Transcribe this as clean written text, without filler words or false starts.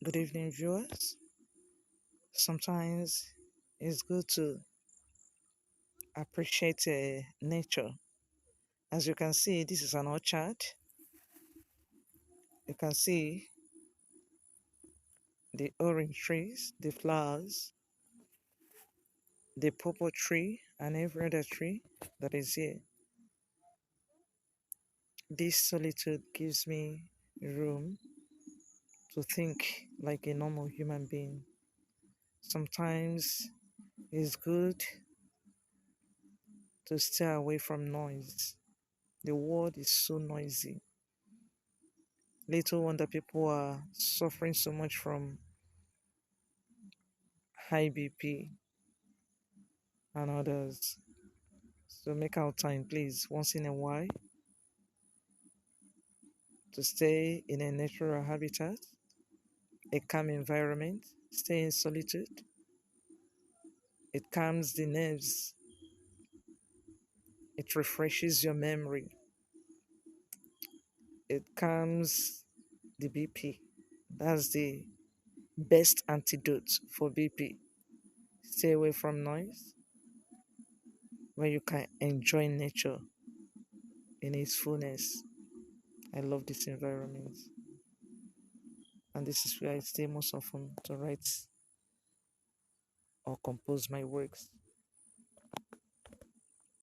Good evening, viewers. Sometimes it's good to appreciate nature. As you can see, this is an orchard. You can see the orange trees, the flowers, the purple tree, and every other tree that is here. This solitude gives me room to think like a normal human being. Sometimes it's good to stay away from noise. The world is so noisy. Little wonder people are suffering so much from high BP and others. So make out time, please, once in a while to stay in a natural habitat, a calm environment, stay in solitude. It calms the nerves, it refreshes your memory, it calms the BP. That's the best antidote for BP. Stay away from noise where you can enjoy nature in its fullness. I love this environment, and this is where I stay most often to write or compose my works.